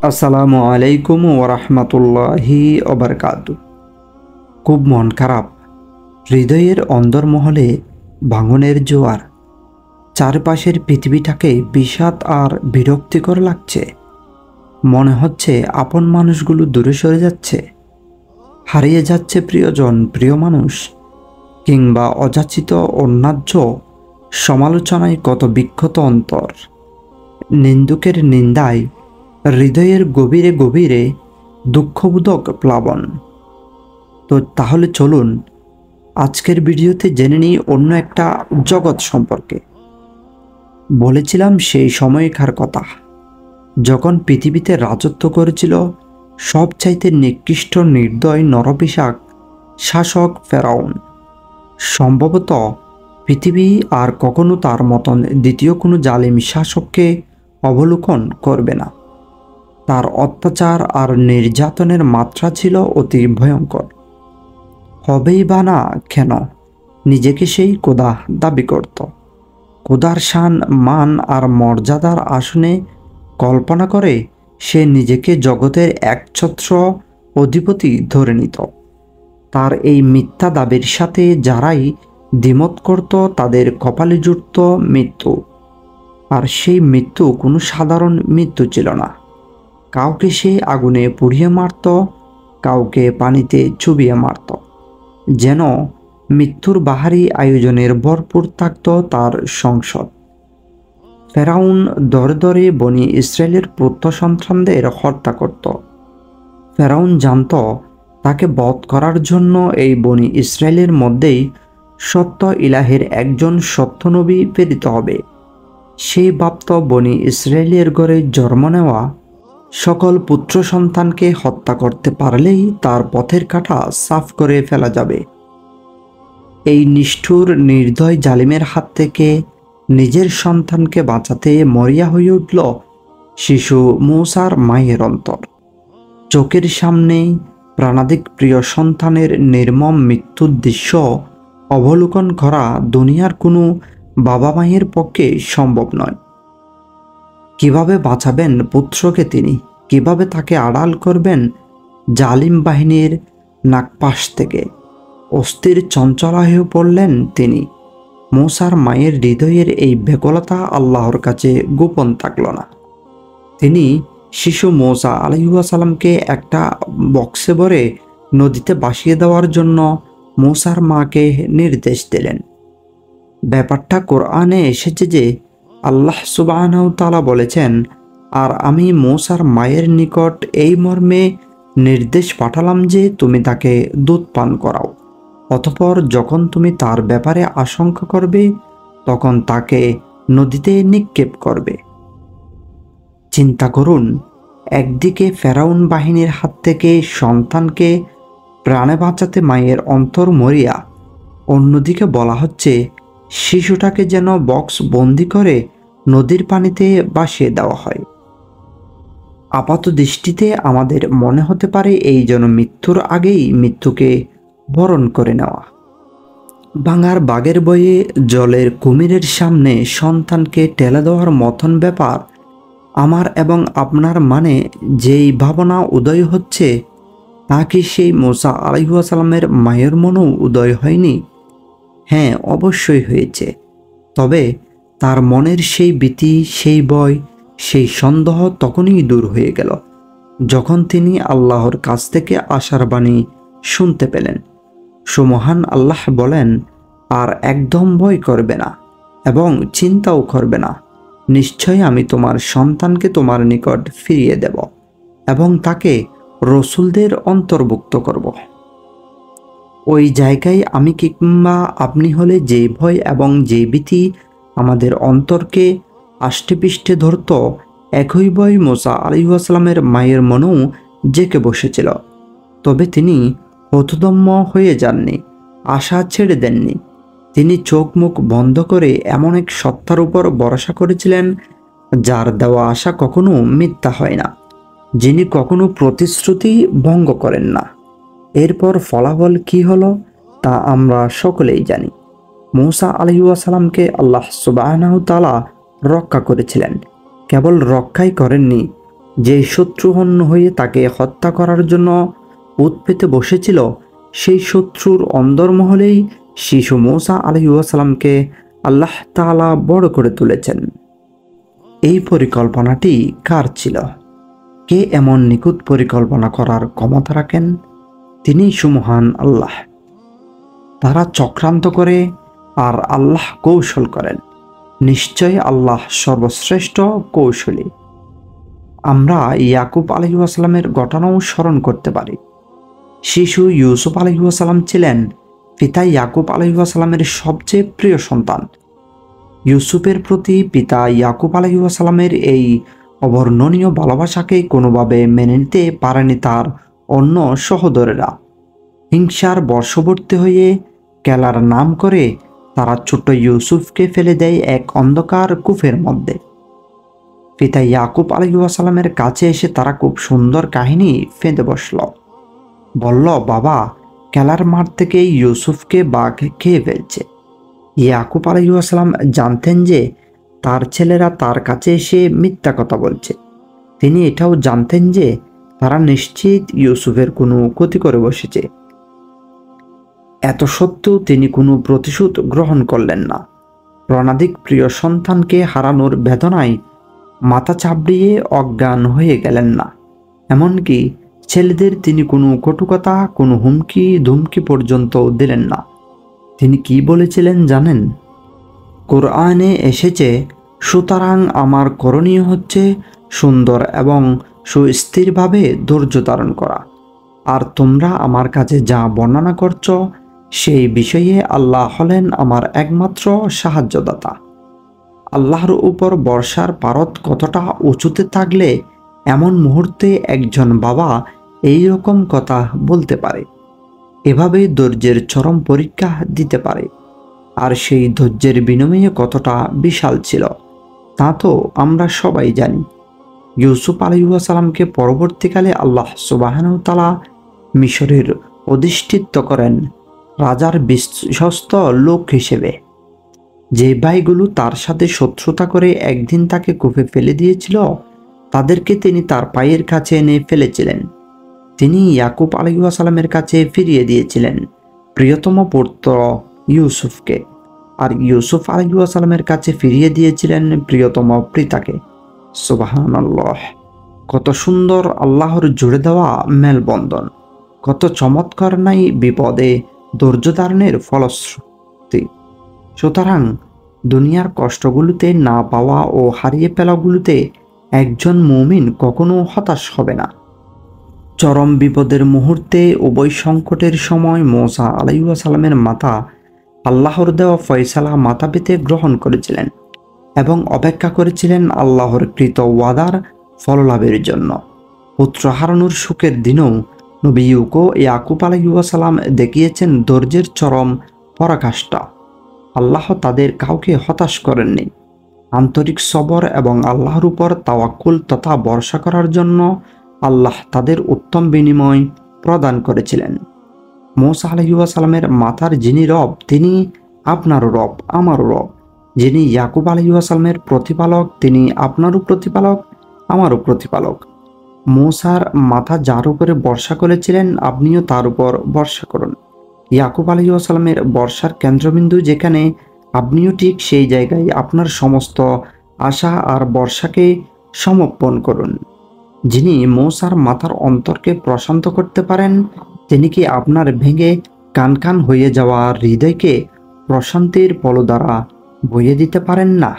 আসসালামু আলাইকুম ওরহমতুল্লাহি ওবরকাতু। খুব মন খারাপ, হৃদয়ের অন্দরমহলে ভাঙনের জোয়ার। চারপাশের পৃথিবীটাকে বিষাদ আর বিরক্তিকর লাগছে। মনে হচ্ছে আপন মানুষগুলো দূরে সরে যাচ্ছে, হারিয়ে যাচ্ছে প্রিয়জন, প্রিয় মানুষ, কিংবা অযাচিত অন্যায্য সমালোচনায় কত বিক্ষত অন্তর। নিন্দুকের নিন্দায় হৃদয়ের গভীরে গভীরে দুঃখবোধক প্লাবন। তো তাহলে চলুন আজকের ভিডিওতে জেনে নিই অন্য একটা জগৎ সম্পর্কে। বলেছিলাম সেই সময়কার কথা, যখন পৃথিবীতে রাজত্ব করেছিল সবচাইতে নিকৃষ্ট নির্দয় নরপিশাচ শাসক ফেরাউন। সম্ভবত পৃথিবী আর কখনো তার মতন দ্বিতীয় কোনো জালিম শাসককে অবলোকন করবে না। তার অত্যাচার আর নির্যাতনের মাত্রা ছিল অতি ভয়ঙ্কর। হবেই বা না কেন, নিজেকে সেই খোদা দাবি করত। খোদার শান, মান আর মর্যাদার আসনে কল্পনা করে সে নিজেকে জগতের একছত্র অধিপতি ধরে নিত। তার এই মিথ্যা দাবির সাথে যারাই দ্বিমত করত তাদের কপালে জুটত মৃত্যু। আর সেই মৃত্যু কোনো সাধারণ মৃত্যু ছিল না। কাউকে সে আগুনে পুড়িয়ে মারত, কাউকে পানিতে চুবিয়ে মারত। যেন মৃত্যুর বাহারি আয়োজনের ভরপুর থাকত তার সংসদ। ফেরাউন দরে দরে বনি ইসরায়েলের পুত্র সন্তানদের হত্যা করত। ফেরাউন জানত তাকে বধ করার জন্য এই বনি ইসরায়েলের মধ্যেই সত্য ইলাহের একজন সত্য নবী প্রেরিত হবে। সেই ভাবত বনি ইসরায়েলের ঘরে জন্ম নেওয়া সকল পুত্র সন্তানকে হত্যা করতে পারলেই তার পথের কাঁটা সাফ করে ফেলা যাবে। এই নিষ্ঠুর নির্দয় জালিমের হাত থেকে নিজের সন্তানকে বাঁচাতে মরিয়া হয়ে উঠল শিশু মূসার মায়ের অন্তর। চোখের সামনে প্রাণাধিক প্রিয় সন্তানের নির্মম মৃত্যুর দৃশ্য অবলোকন করা দুনিয়ার কোনো বাবা মায়ের পক্ষে সম্ভব নয়। কিভাবে বাঁচাবেন পুত্রকে তিনি, কিভাবে তাকে আড়াল করবেন জালিম বাহিনীর নাগপাশ থেকে? অস্থির চঞ্চলা হয়ে পড়লেন তিনি। মূসার মায়ের হৃদয়ের এই ব্যাকুলতা আল্লাহর কাছে গোপন থাকল না। তিনি শিশু মূসা আলাইহিস সালামকে একটা বক্সে ভরে নদীতে ভাসিয়ে দেওয়ার জন্য মূসার মাকে নির্দেশ দিলেন। ব্যাপারটা কোরআনে এসেছে যে আল্লাহ সুবহানাহু তাআলা বলেছেন, আর আমি মূসার মায়ের নিকট এই মর্মে নির্দেশ পাঠালাম যে তুমি তাকে দুধ পান করাও। অতঃপর যখন তুমি তার ব্যাপারে আশঙ্কা করবে তখন তাকে নদীতে নিক্ষেপ করবে। চিন্তা করুন, একদিকে ফেরাউন বাহিনীর হাত থেকে সন্তানকে প্রাণে বাঁচাতে মায়ের অন্তর মরিয়া, অন্যদিকে বলা হচ্ছে শিশুটাকে যেন বক্স বন্দি করে নদীর পানিতে ভাসিয়ে দেওয়া হয়। আপাত দৃষ্টিতে আমাদের মনে হতে পারে এই যেন মৃত্যুর আগেই মৃত্যুকে বরণ করে নেওয়া। ভাঙার বাঘের বয়ে জলের কুমিরের সামনে সন্তানকে ঠেলে দেওয়ার মতন ব্যাপার আমার এবং আপনার মানে যেই ভাবনা উদয় হচ্ছে, তা কি সেই মূসা আলাইহিস সালামের মায়ের মনেও উদয় হয়নি? হ্যাঁ, অবশ্যই হয়েছে। তবে তার মনের সেই ভীতি, সেই ভয়, সেই সন্দেহ তখনই দূর হয়ে গেল যখন তিনি আল্লাহর কাছ থেকে আশার বাণী শুনতে পেলেন। সুমহান আল্লাহ বলেন, আর একদম ভয় করবে না এবং চিন্তাও করবে না। নিশ্চয় আমি তোমার সন্তানকে তোমার নিকট ফিরিয়ে দেব এবং তাকে রসুলদের অন্তর্ভুক্ত করব। ওই জায়গায় আমি কিংবা আপনি হলে যে ভয় এবং যে ভীতি আমাদের অন্তরকে আষ্টেপৃষ্ঠে ধরত, একই ভয় মূসা আলাইহিস সালামের মায়ের মনেও জেঁকে বসেছিল। তবে তিনি হতদম্য হয়ে যাননি, আশা ছেড়ে দেননি। তিনি চোখ মুখ বন্ধ করে এমন এক সত্তার উপর ভরসা করেছিলেন যার দেওয়া আশা কখনো মিথ্যা হয় না, যিনি কখনো প্রতিশ্রুতি ভঙ্গ করেন না। এরপর ফলাফল কি হলো তা আমরা সকলেই জানি। মূসা আলাইহিস সালামকে আল্লাহ সুবহানাহু তাআলা রক্ষা করেছিলেন। কেবল রক্ষাই করেননি, যে শত্রুহন্য হয়ে তাকে হত্যা করার জন্য ওঁত পেতে বসেছিল, সেই শত্রুর অন্দরমহলেই শিশু মূসা আলাইহিসসালামকে আল্লাহ তাআলা বড় করে তুলেছেন। এই পরিকল্পনাটি কার ছিল? কে এমন নিখুঁত পরিকল্পনা করার ক্ষমতা রাখেন? তিনি সুমহান আল্লাহ। তারা চক্রান্ত করে আর আল্লাহ কৌশল করেন। নিশ্চয় আল্লাহ সর্বশ্রেষ্ঠ কৌশলী। আমরা ইয়াকুব আলাইহিসসালামের ঘটনাও স্মরণ করতে পারি। শিশু ইউসুফ আলাইহিসসালাম ছিলেন পিতা ইয়াকুব আলাইহিসসালামের সবচেয়ে প্রিয় সন্তান। ইউসুফের প্রতি পিতা ইয়াকুব আলাইহিসসালামের এই অবর্ণনীয় ভালোবাসাকে কোনোভাবে মেনে নিতে পারেনি তার অন্য সহোদরেরা। হিংসার বর্ষবর্তী হয়ে কেলার নাম করে তারা ছোট্ট ইউসুফকে ফেলে দেয় এক অন্ধকার কূপের মধ্যে। পিতা ইয়াকুব আলাইহিসসালামের কাছে এসে তারা খুব সুন্দর কাহিনী ফেঁদে বসল। বলল, বাবা, কেলার মাঠ থেকে ইউসুফকে বাঘ খেয়ে ফেলছে। ইয়াকুব আলাইহিসসালাম জানতেন যে তার ছেলেরা তার কাছে এসে মিথ্যা কথা বলছে। তিনি এটাও জানতেন যে তারা নিশ্চিত ইউসুফের কোনো ক্ষতি করে বসেছে। এত সত্ত্বেও তিনি কোনো প্রতিশোধ গ্রহণ করলেন না। রণাধিক প্রিয় সন্তানকে হারানোর বেদনায় মাথা চাপড়িয়ে অজ্ঞান হয়ে গেলেন না। এমনকি ছেলেদের তিনি কোনো কটুকথা, কোনো হুমকি ধুমকি পর্যন্ত দিলেন না। তিনি কি বলেছিলেন জানেন? কোরআনে এসেছে, সুতরাং আমার করণীয় হচ্ছে সুন্দর এবং সুস্থিরভাবে ধৈর্য ধারণ করা। আর তোমরা আমার কাছে যা বর্ণনা করছ সেই বিষয়ে আল্লাহ হলেন আমার একমাত্র সাহায্যদাতা। আল্লাহর উপর ভরসার পারদ কতটা উঁচুতে থাকলে এমন মুহূর্তে একজন বাবা এই রকম কথা বলতে পারে, এভাবেই ধৈর্যের চরম পরীক্ষা দিতে পারে। আর সেই ধৈর্যের বিনিময়ে কতটা বিশাল ছিল তা তো আমরা সবাই জানি। ইউসুফ আলাইহিসসালামকে পরবর্তীকালে আল্লাহ সুবহানাহু ওয়া তাআলা মিশরের অধিষ্ঠিত করেন রাজার বিশ্বস্ত লোক হিসেবে। যে ভাইগুলো তার সাথে শত্রুতা করে একদিন তাকে কূপে ফেলে দিয়েছিল, তাদেরকে তিনি তার পায়ের কাছে এনে ফেলেছিলেন। তিনি ইয়াকুব আলাইহিসসালামের কাছে ফিরিয়ে দিয়েছিলেন প্রিয়তম পুত্র ইউসুফকে, আর ইউসুফ আলাইহিসসালামের কাছে ফিরিয়ে দিয়েছিলেন প্রিয়তম পিতাকে। সুবহানাল্লাহ! কত সুন্দর আল্লাহর জুড়ে দেওয়া মেলবন্ধন! কত চমৎকার নাই বিপদে ধৈর্য ধারণের ফলশ্রুতি! সুতরাং দুনিয়ার কষ্টগুলোতে না পাওয়া ও হারিয়ে ফেলাগুলোতে একজন মুমিন কখনো হতাশ হবে না। চরম বিপদের মুহূর্তে উভয় সংকটের সময় মূসা আলাইহিসসালামের মাতা আল্লাহর দেওয়া ফয়সালা মাথা পেতে গ্রহণ করেছিলেন এবং অপেক্ষা করেছিলেন আল্লাহর কৃত ওয়াদার ফললাভের জন্য। পুত্র হারানোর সুখের দিনেও নবী ইয়াকুব আলাইহিসসালাম দেখিয়েছেন ধৈর্যের চরম পরাকাষ্ঠা। আল্লাহ তাদের কাউকে হতাশ করেননি। আন্তরিক সবর এবং আল্লাহর উপর তাওয়াক্কুল তথা ভরসা করার জন্য আল্লাহ তাদের উত্তম বিনিময় প্রদান করেছিলেন। মূসা আলাইহিসসালামের মাতার যিনি রব, তিনি আপনারও রব, আমারও রব। যিনি ইয়াকুব আলাইহিসসালামের প্রতিপালক, তিনি আপনারও প্রতিপালক, আমারও প্রতিপালক। মূসার মাথা যার উপরে ভরসা করেছিলেন, আপনিও তার উপর ভরসা করুন। ইয়াকুব আলাইহিসসালামের ভরসার কেন্দ্রবিন্দু যেখানে, আপনিও ঠিক সেই জায়গায় আপনার সমস্ত আশা আর ভরসাকে সমর্পণ করুন। যিনি মূসার মাথার অন্তরকে প্রশান্ত করতে পারেন, তিনি কি আপনার ভেঙে কান হয়ে যাওয়া হৃদয়কে প্রশান্তির পলদ্বারা বইয়ে দিতে পারেন না?